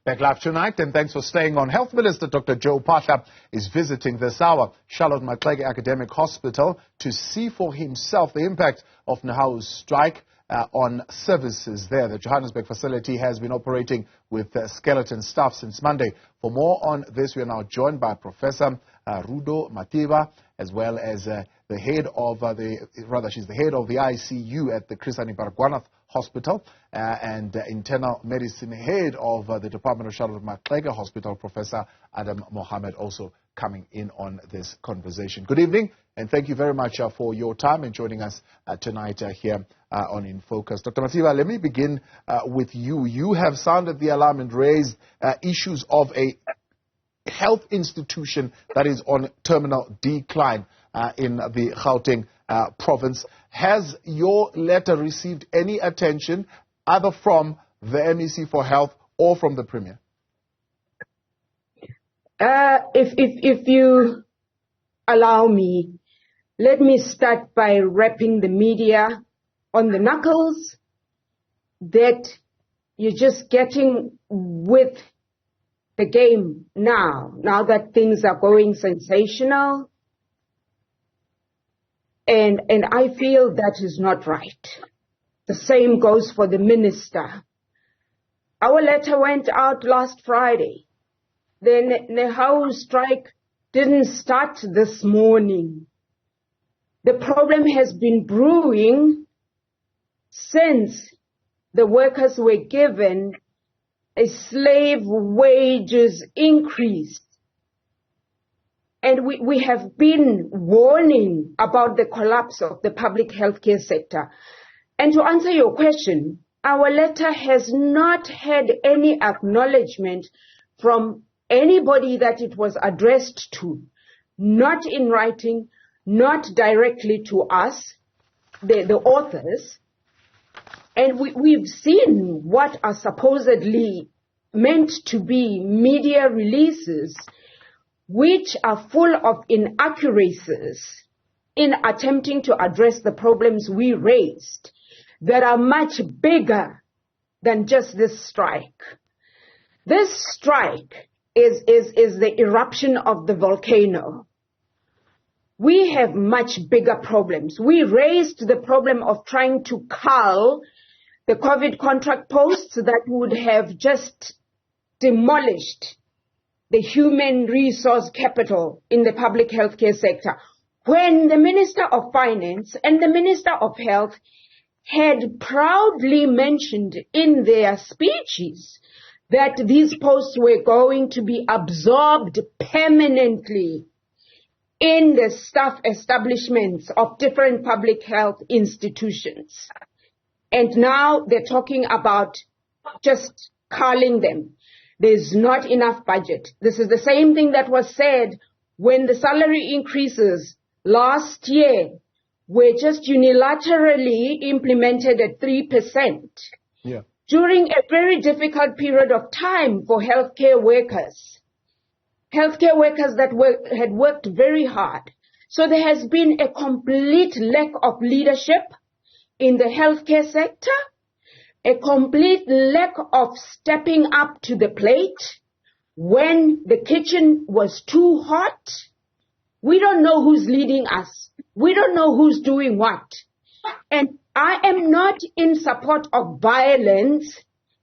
Back live tonight, and thanks for staying on. Health Minister Dr. Phaahla is visiting this hour Charlotte Maxeke Academic Hospital to see for himself the impact of Nehawustrike on services there. The Johannesburg facility has been operating with skeleton staff since Monday. For more on this, we are now joined by Professor Rudo, Mathivha, as well as the head of she's the head of the ICU at the Hani Baragwanath Hospital and internal medicine head of the Department of Charlotte Maxeke Hospital, Professor Mahomed, also coming in on this conversation. Good evening, and thank you very much for your time and joining us tonight here on In Focus. Dr. Mathivha, let me begin with you. You have sounded the alarm and raised issues of a health institution that is on terminal decline in the Gauteng province. Has your letter received any attention either from the MEC for Health or from the Premier? If you allow me, let me start by rapping the media on the knuckles that you're just getting with the game now that things are going sensational. And I feel that is not right. The same goes for the minister. Our letter went out last Friday. The Nehawustrike didn't start this morning. The problem has been brewing since the workers were given a slave wages increase. And we have been warning about the collapse of the public healthcare sector. And to answer your question, our letter has not had any acknowledgement from anybody that it was addressed to, not in writing, not directly to us, the authors. And we've seen what are supposedly meant to be media releases, which are full of inaccuracies in attempting to address the problems we raised that are much bigger than just this strike. This strike is the eruption of the volcano. We have much bigger problems. We raised the problem of trying to cull the COVID contract posts that would have just demolished the human resource capital in the public healthcare sector, when the Minister of Finance and the Minister of Health had proudly mentioned in their speeches that these posts were going to be absorbed permanently in the staff establishments of different public health institutions. And now they're talking about just culling them. There's not enough budget. This is the same thing that was said when the salary increases last year were just unilaterally implemented at 3%. Yeah. During a very difficult period of time for healthcare workers that had worked very hard. So there has been a complete lack of leadership in the healthcare sector, a complete lack of stepping up to the plate when the kitchen was too hot. We don't know who's leading us. We don't know who's doing what. And I am not in support of violence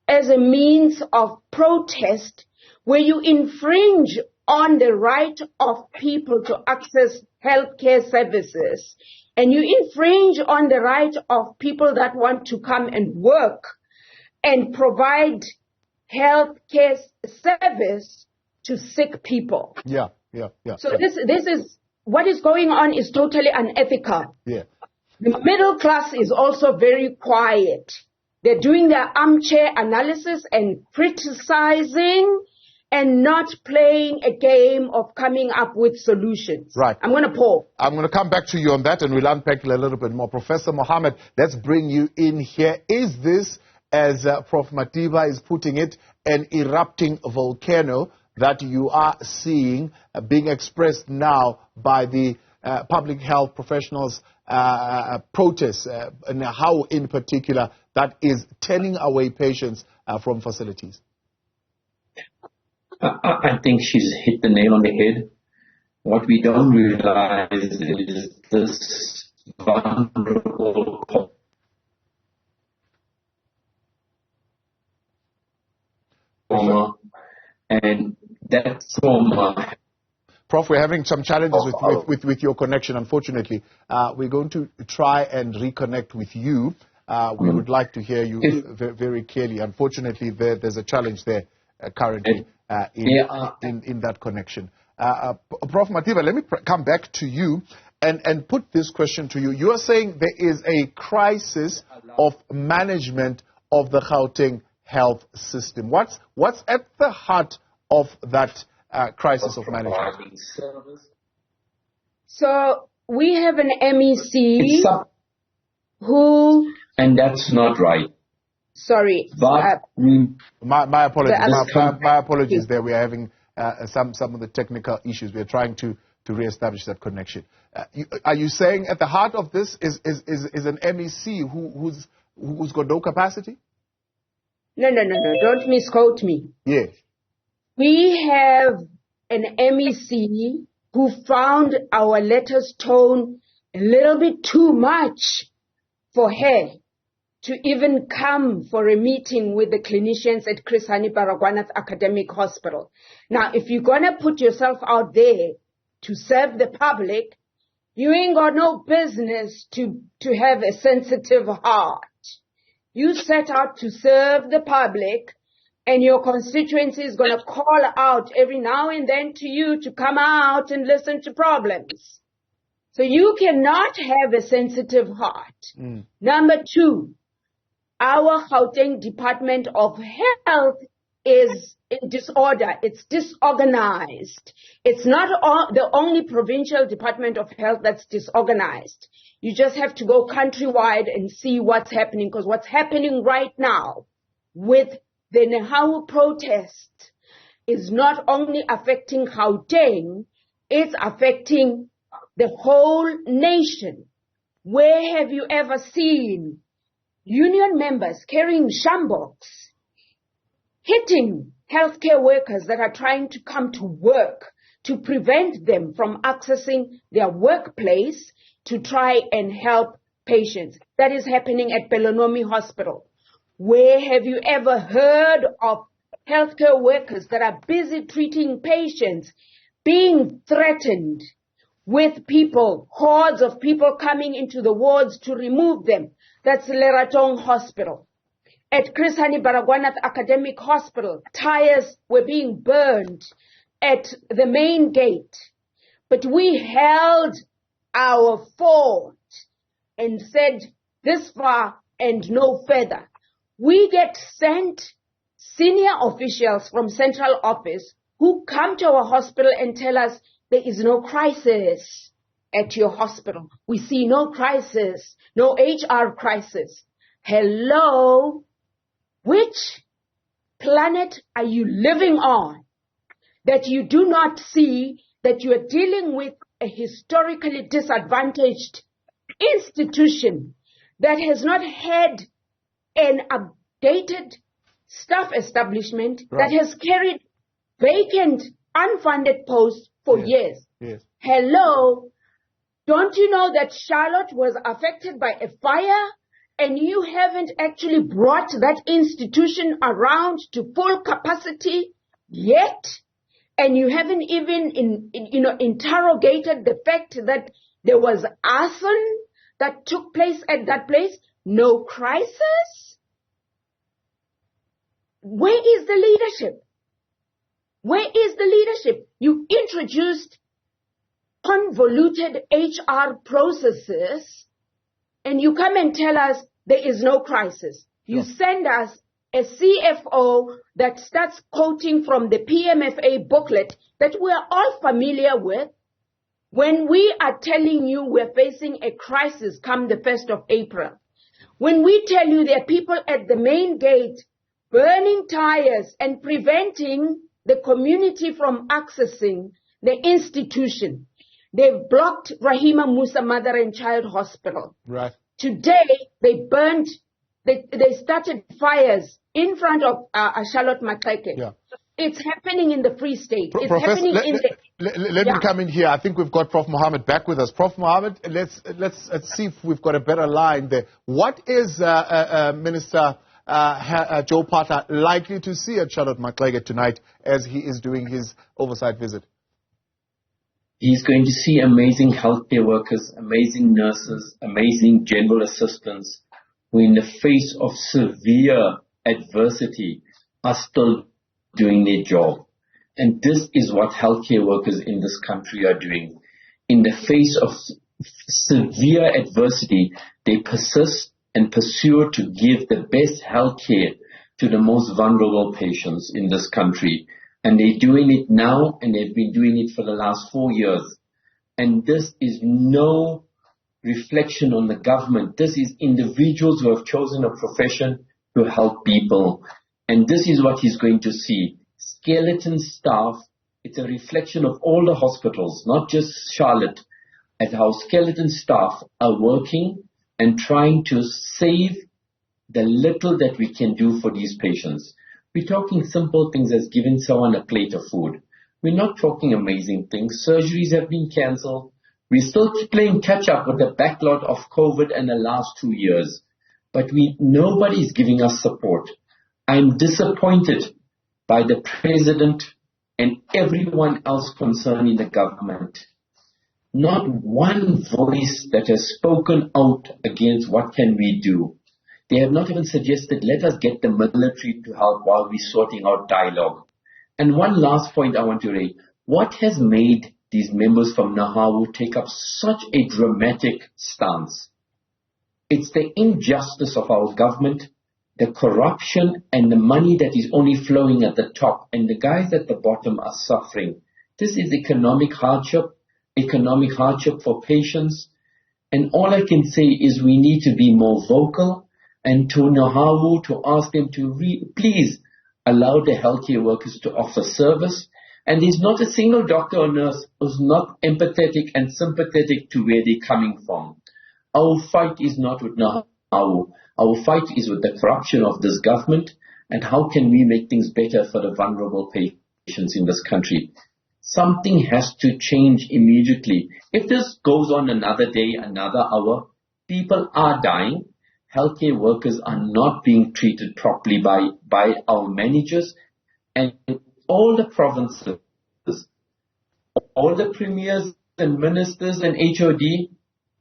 as a means of protest where you infringe on the right of people to access healthcare services. And you infringe on the right of people that want to come and work and provide health care service to sick people. Yeah. So this is, what is going on is totally unethical. Yeah. The middle class is also very quiet. They're doing their armchair analysis and criticizing and not playing a game of coming up with solutions. Right. I'm going to pause. I'm going to come back to you on that, and we'll unpack it a little bit more. Professor Mahomed, let's bring you in here. Is this, as Prof. Mathivha is putting it, an erupting volcano that you are seeing being expressed now by the public health professionals' protests, and how in particular that is turning away patients from facilities? I think she's hit the nail on the head. What we don't realize is this vulnerable trauma, and that trauma. Prof, we're having some challenges with your connection, unfortunately. We're going to try and reconnect with you. We would like to hear you very clearly. Unfortunately, there's a challenge there currently in that connection. Prof Mathivha, let me come back to you and put this question to you. You are saying there is a crisis of management of the Gauteng health system. What's at the heart of that crisis of management? So we have an MEC who... And that's not right. Sorry. But my apologies. My apologies there. We are having some of the technical issues. We are trying to reestablish that connection. Are you saying at the heart of this is an MEC who's got no capacity? No. Don't misquote me. Yes. We have an MEC who found our letters tone a little bit too much for her to even come for a meeting with the clinicians at Hani Baragwanath Academic Hospital. Now, if you're going to put yourself out there to serve the public, you ain't got no business to have a sensitive heart. You set out to serve the public, and your constituency is going to call out every now and then to you to come out and listen to problems. So you cannot have a sensitive heart. Number two, our Gauteng Department of Health is in disorder. It's disorganized. It's not the only provincial Department of Health that's disorganized. You just have to go countrywide and see what's happening, because what's happening right now with the Nehawu protest is not only affecting Gauteng, it's affecting the whole nation. Where have you ever seen union members carrying shamboks, hitting healthcare workers that are trying to come to work to prevent them from accessing their workplace to try and help patients? That is happening at Belonomi Hospital. Where have you ever heard of healthcare workers that are busy treating patients being threatened with people, hordes of people coming into the wards to remove them? That's Leratong Hospital. At Hani Baragwanath Academic Hospital, tires were being burned at the main gate. But we held our fort and said, this far and no further. We get sent senior officials from central office who come to our hospital and tell us there is no crisis at your hospital. We see no crisis, no HR crisis. Hello? Which planet are you living on that you do not see that you are dealing with a historically disadvantaged institution that has not had an updated staff establishment, that has carried vacant, unfunded posts for years? Yes. Hello? Don't you know that Charlotte was affected by a fire and you haven't actually brought that institution around to full capacity yet? And you haven't even interrogated the fact that there was arson that took place at that place? No crisis? Where is the leadership? Where is the leadership? You introduced convoluted HR processes and you come and tell us there is no crisis. You send us a CFO that starts quoting from the PMFA booklet that we are all familiar with, when we are telling you we're facing a crisis come the 1st of April. When we tell you there are people at the main gate burning tires and preventing the community from accessing the institution. They've blocked Rahima Musa Mother and Child Hospital. Right. Today, they started fires in front of Charlotte Maxeke. Yeah. It's happening in the Free State. It's Professor, happening in the... Let me come in here. I think we've got Prof. Mahomed back with us. Prof. Mahomed, let's see if we've got a better line there. What is Minister Joe Phaahla likely to see at Charlotte Maxeke tonight as he is doing his oversight visit? He's going to see amazing healthcare workers, amazing nurses, amazing general assistants who in the face of severe adversity are still doing their job. And this is what healthcare workers in this country are doing. In the face of severe adversity, they persist and pursue to give the best healthcare to the most vulnerable patients in this country. And they're doing it now, and they've been doing it for the last 4 years. And this is no reflection on the government. This is individuals who have chosen a profession to help people. And this is what he's going to see. Skeleton staff. It's a reflection of all the hospitals, not just Charlotte, at how skeleton staff are working and trying to save the little that we can do for these patients. We're talking simple things as giving someone a plate of food. We're not talking amazing things. Surgeries have been cancelled. We're still playing catch up with the backlog of COVID in the last 2 years. But nobody's giving us support. I'm disappointed by the President and everyone else concerned in the government. Not one voice that has spoken out against what can we do. They have not even suggested, let us get the military to help while we're sorting out dialogue. And one last point I want to raise. What has made these members from Nehawu take up such a dramatic stance? It's the injustice of our government, the corruption and the money that is only flowing at the top, and the guys at the bottom are suffering. This is economic hardship for patients. And all I can say is we need to be more vocal, and to Nehawu to ask them to please allow the healthcare workers to offer service. And there's not a single doctor or nurse who's not empathetic and sympathetic to where they're coming from. Our fight is not with Nehawu. Our fight is with the corruption of this government, and how can we make things better for the vulnerable patients in this country. Something has to change immediately. If this goes on another day, another hour, people are dying. Healthcare workers are not being treated properly by our managers, and all the provinces, all the premiers and ministers and HOD,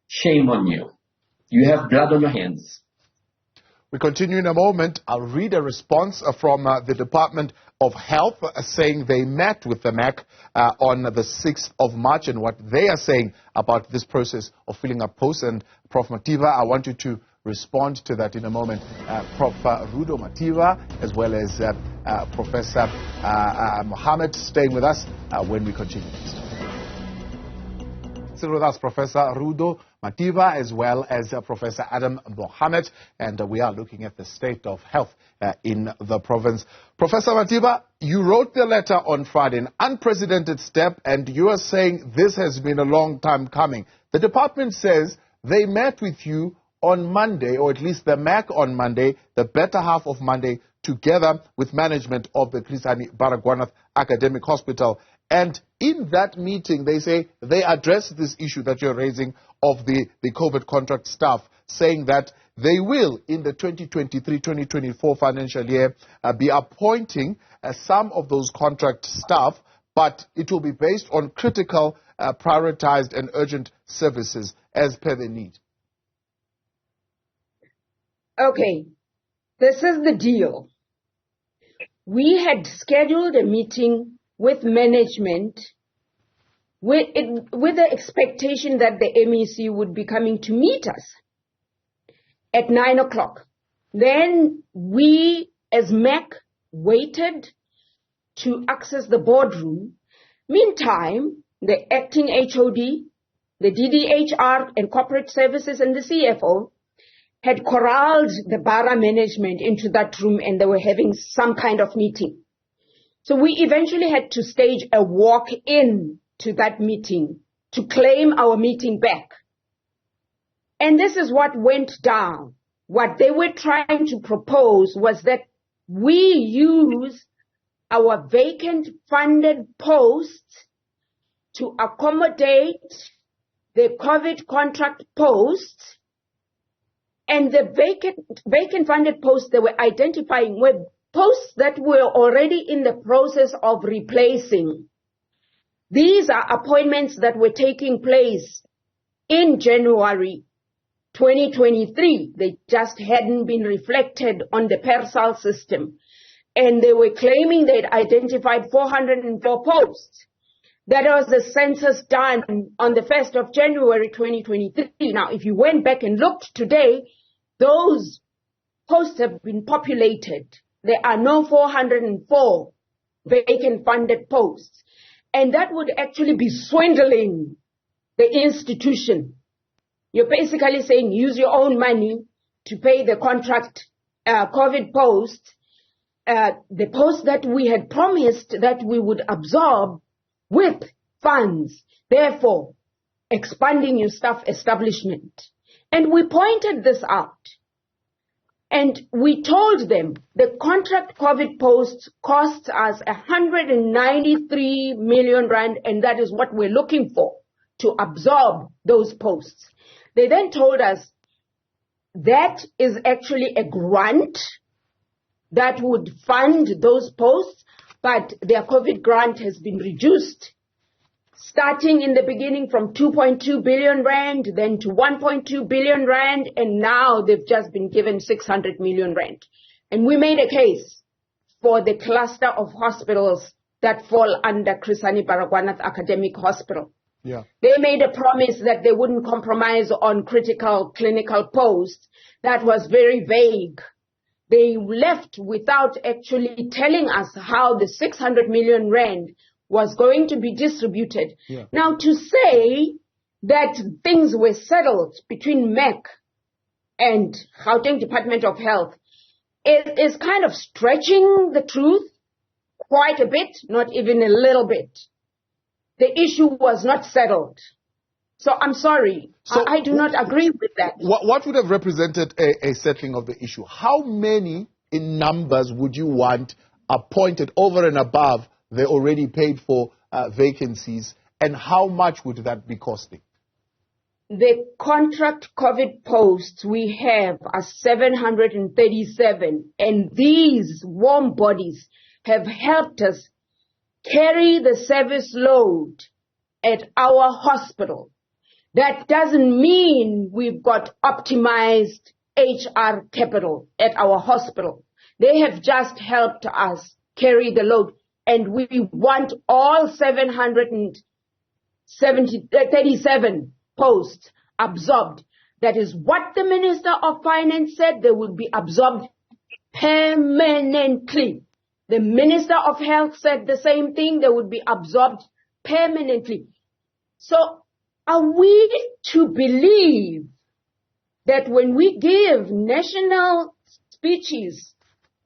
shame on you. You have blood on your hands. We continue in a moment. I'll read a response from the Department of Health saying they met with the MAC on the 6th of March and what they are saying about this process of filling up posts. And Prof. Mathivha, I want you to respond to that in a moment. Prof. Rudo Mathivha, as well as Professor Mahomed, staying with us when we continue. Still with us, Professor Rudo Mathivha, as well as Professor Mahomed, and we are looking at the state of health in the province. Professor Mathivha, you wrote the letter on Friday, an unprecedented step, and you are saying this has been a long time coming. The department says they met with you on Monday, or at least the MAC on Monday, the better half of Monday, together with management of the Hani Baragwanath Academic Hospital. And in that meeting, they say they addressed this issue that you're raising of the COVID contract staff, saying that they will, in the 2023-2024 financial year, be appointing some of those contract staff, but it will be based on critical, prioritized and urgent services as per the need. Okay, this is the deal. We had scheduled a meeting with management with the expectation that the MEC would be coming to meet us at 9 o'clock. Then we, as MAC, waited to access the boardroom. Meantime, the acting HOD, the DDHR and corporate services and the CFO had corralled the Bara management into that room, and they were having some kind of meeting. So we eventually had to stage a walk-in to that meeting to claim our meeting back. And this is what went down. What they were trying to propose was that we use our vacant funded posts to accommodate the COVID contract posts, and the vacant funded posts they were identifying were posts that were already in the process of replacing. These are appointments that were taking place in January 2023. They just hadn't been reflected on the PERSAL system. And they were claiming they'd identified 404 posts. That was the census done on the 1st of January 2023. Now, if you went back and looked today, those posts have been populated. There are no 404 vacant funded posts. And that would actually be swindling the institution. You're basically saying use your own money to pay the contract COVID posts, the posts that we had promised that we would absorb with funds, therefore expanding your staff establishment. And we pointed this out. And we told them the contract COVID posts costs us 193 million rand, and that is what we're looking for to absorb those posts. They then told us that is actually a grant that would fund those posts, but their COVID grant has been reduced, starting in the beginning from 2.2 billion rand, then to 1.2 billion rand, and now they've just been given 600 million rand. And we made a case for the cluster of hospitals that fall under Hani Baragwanath Academic Hospital. Yeah. They made a promise that they wouldn't compromise on critical clinical posts. That was very vague. They left without actually telling us how the 600 million rand was going to be distributed. Yeah. Now, to say that things were settled between MEC and Gauteng Department of Health is kind of stretching the truth quite a bit, not even a little bit. The issue was not settled. So I'm sorry, so I do not agree with that. What would have represented a settling of the issue? How many in numbers would you want appointed over and above the already paid for vacancies, and how much would that be costing? The contract COVID posts we have are 737, and these warm bodies have helped us carry the service load at our hospital. That doesn't mean we've got optimized HR capital at our hospital. They have just helped us carry the load, and we want all 737 posts absorbed. That is what the Minister of Finance said. They will be absorbed permanently. The Minister of Health said the same thing. They would be absorbed permanently. So are we to believe that when we give national speeches,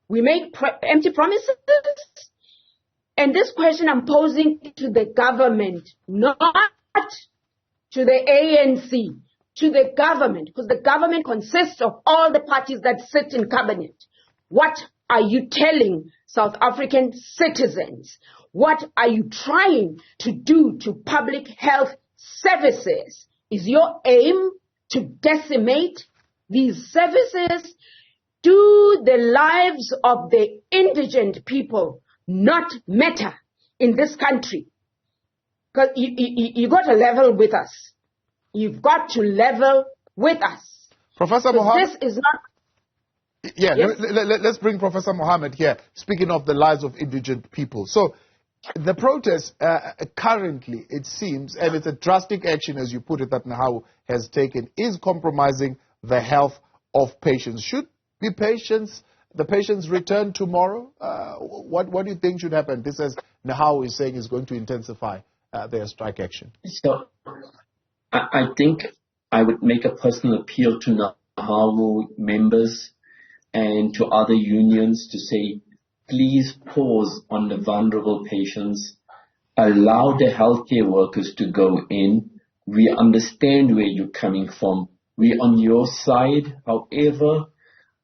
we make empty promises? And this question I'm posing to the government, not to the ANC, to the government, because the government consists of all the parties that sit in cabinet. What are you telling South African citizens? What are you trying to do to public health services? Is your aim to decimate these services? Do the lives of the indigent people not matter in this country? Because you got to level with us. You've got to level with us. Professor Mohammed, this is not... Yeah, yes? let's bring Professor Mohammed here, speaking of the lives of indigent people. So the protest currently, it seems, and it's a drastic action, as you put it, that Nehawu has taken, is compromising the health of patients. Should the patients return tomorrow? What do you think should happen? This, as Nehawu is saying, is going to intensify their strike action. So I think I would make a personal appeal to Nehawu members and to other unions to say, please pause on the vulnerable patients. Allow the healthcare workers to go in. We understand where you're coming from. We're on your side. However,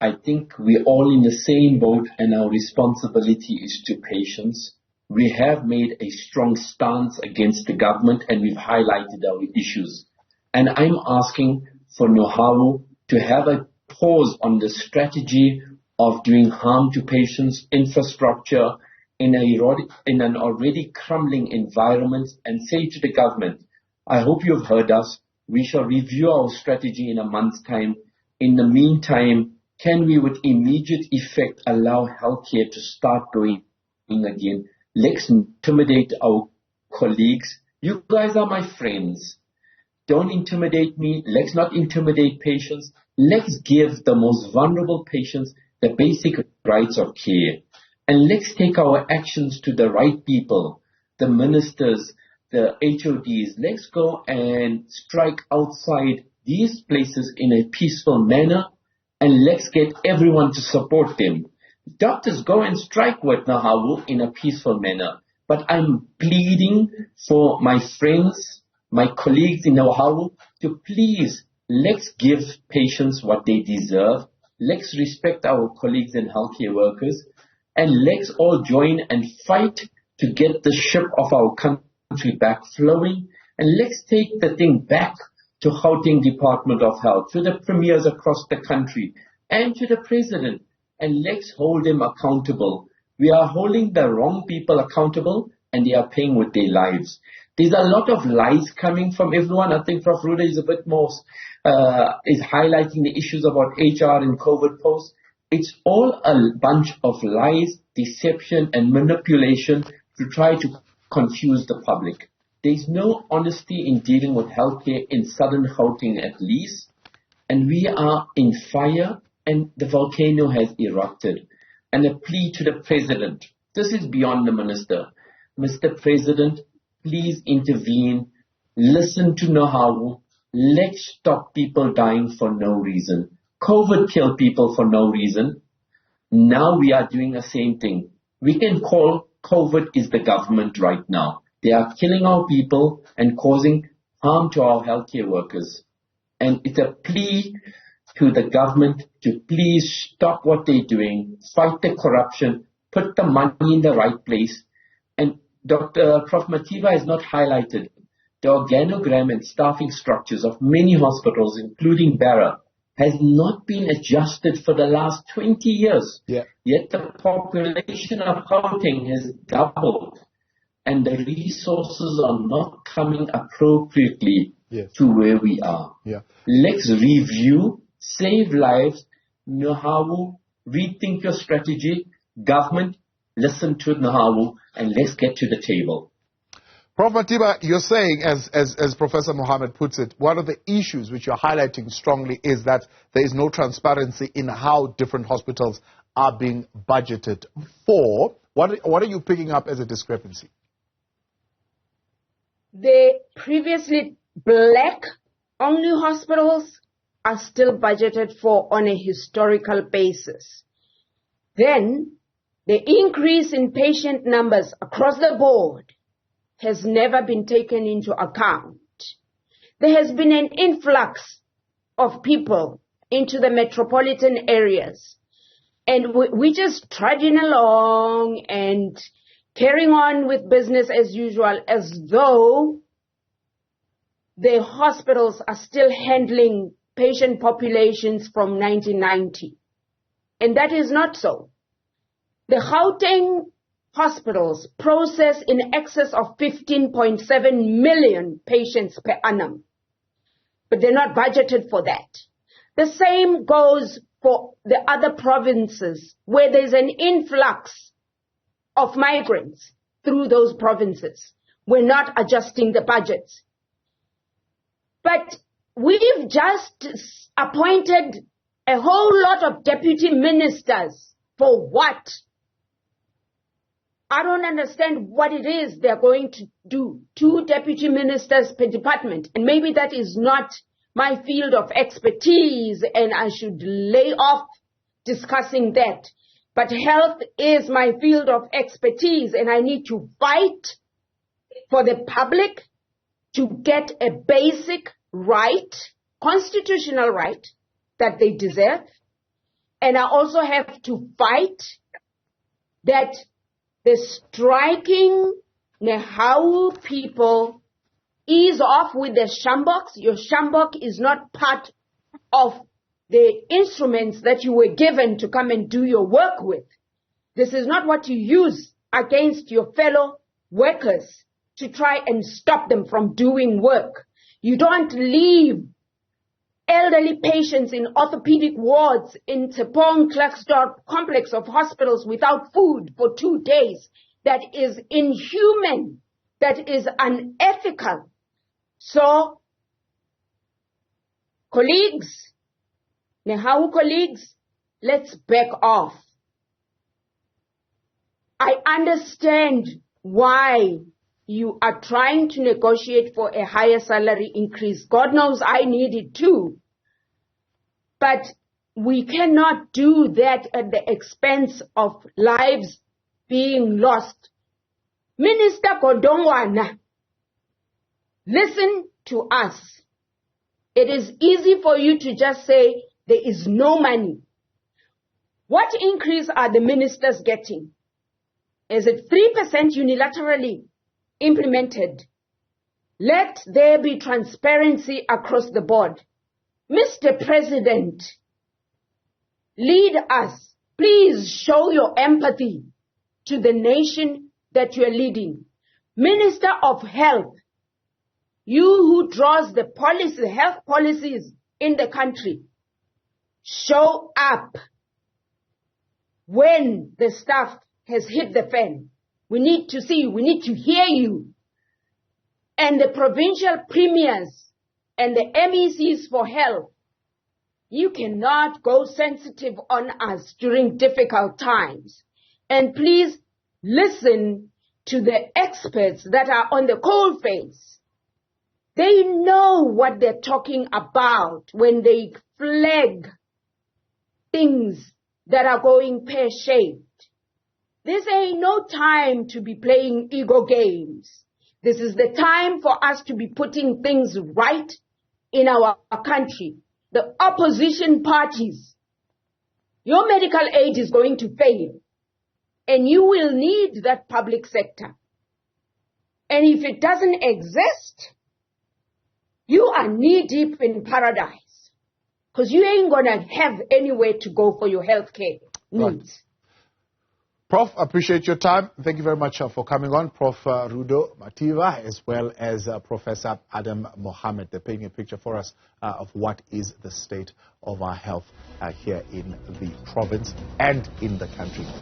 I think we're all in the same boat, and our responsibility is to patients. We have made a strong stance against the government, and we've highlighted our issues. And I'm asking for Nehawu to have a pause on the strategy of doing harm to patients' infrastructure in an already crumbling environment, and say to the government, I hope you've heard us. We shall review our strategy in a month's time. In the meantime, can we with immediate effect allow healthcare to start going again? Let's intimidate our colleagues. You guys are my friends. Don't intimidate me. Let's not intimidate patients. Let's give the most vulnerable patients the basic rights of care. And let's take our actions to the right people, the ministers, the HODs. Let's go and strike outside these places in a peaceful manner, and let's get everyone to support them. Doctors, go and strike with Nehawu in a peaceful manner. But I'm pleading for my friends, my colleagues in Nehawu, to please, let's give patients what they deserve. Let's respect our colleagues and healthcare workers, and let's all join and fight to get the ship of our country back flowing. And let's take the thing back to Gauteng Department of Health, to the premiers across the country, and to the president. And let's hold them accountable. We are holding the wrong people accountable, and they are paying with their lives. There's a lot of lies coming from everyone. I think Prof. Rudo is a bit more, is highlighting the issues about HR and COVID posts. It's all a bunch of lies, deception, and manipulation to try to confuse the public. There's no honesty in dealing with healthcare in southern Gauteng at least. And we are in fire, and the volcano has erupted. And a plea to the president. This is beyond the minister. Mr. President, please intervene. Listen to Nehawu. Let's stop people dying for no reason. COVID killed people for no reason. Now we are doing the same thing. We can call COVID is the government right now. They are killing our people and causing harm to our healthcare workers. And it's a plea to the government to please stop what they're doing, fight the corruption, put the money in the right place. And Prof. Mathivha has not highlighted the organogram and staffing structures of many hospitals, including Bara, has not been adjusted for the last 20 years. Yeah. Yet the population of Gauteng has doubled, and the resources are not coming appropriately to where we are. Yeah. Let's review, save lives. Nehawu, rethink your strategy. Government, listen to Nehawu, and let's get to the table. Prof. Mathivha, you're saying, as Professor Mahomed puts it, one of the issues which you're highlighting strongly is that there is no transparency in how different hospitals are being budgeted for. What are you picking up as a discrepancy? The previously black-only hospitals are still budgeted for on a historical basis. Then, the increase in patient numbers across the board has never been taken into account. There has been an influx of people into the metropolitan areas, and we're just trudging along and carrying on with business as usual, as though the hospitals are still handling patient populations from 1990. And that is not so. The Gauteng hospitals process in excess of 15.7 million patients per annum, but they're not budgeted for that. The same goes for the other provinces where there's an influx of migrants through those provinces. We're not adjusting the budgets. But we've just appointed a whole lot of deputy ministers for what? I don't understand what it is they're going to do. 2 deputy ministers per department. And maybe that is not my field of expertise, and I should lay off discussing that. But health is my field of expertise, and I need to fight for the public to get a basic right, constitutional right, that they deserve. And I also have to fight that the striking Nehawu people ease off with the shambok. Your shambok is not part of the instruments that you were given to come and do your work with. This is not what you use against your fellow workers to try and stop them from doing work. You don't leave elderly patients in orthopedic wards in Tshepong-Klerksdorp complex of hospitals without food for 2 days. That is inhuman. That is unethical. So, colleagues, Nehawu colleagues, let's back off. I understand why you are trying to negotiate for a higher salary increase. God knows I need it too. But we cannot do that at the expense of lives being lost. Minister Godongwana, listen to us. It is easy for you to just say there is no money. What increase are the ministers getting? Is it 3% unilaterally implemented? Let there be transparency across the board. Mr. President, lead us. Please show your empathy to the nation that you are leading. Minister of Health, you who draws the policy, health policies in the country, show up when the stuff has hit the fan. We need to see you. We need to hear you. And the provincial premiers and the MECs for health, you cannot go sensitive on us during difficult times. And please listen to the experts that are on the coalface. They know what they're talking about when they flag things that are going pear-shaped. This ain't no time to be playing ego games. This is the time for us to be putting things right in our country. The opposition parties, your medical aid is going to fail. And you will need that public sector. And if it doesn't exist, you are knee-deep in paradise. Because you ain't going to have anywhere to go for your health care needs. Right. Prof, appreciate your time. Thank you very much for coming on. Prof. Rudo Mathivha, as well as Professor Adam Mahomed. They're painting a picture for us of what is the state of our health here in the province and in the country.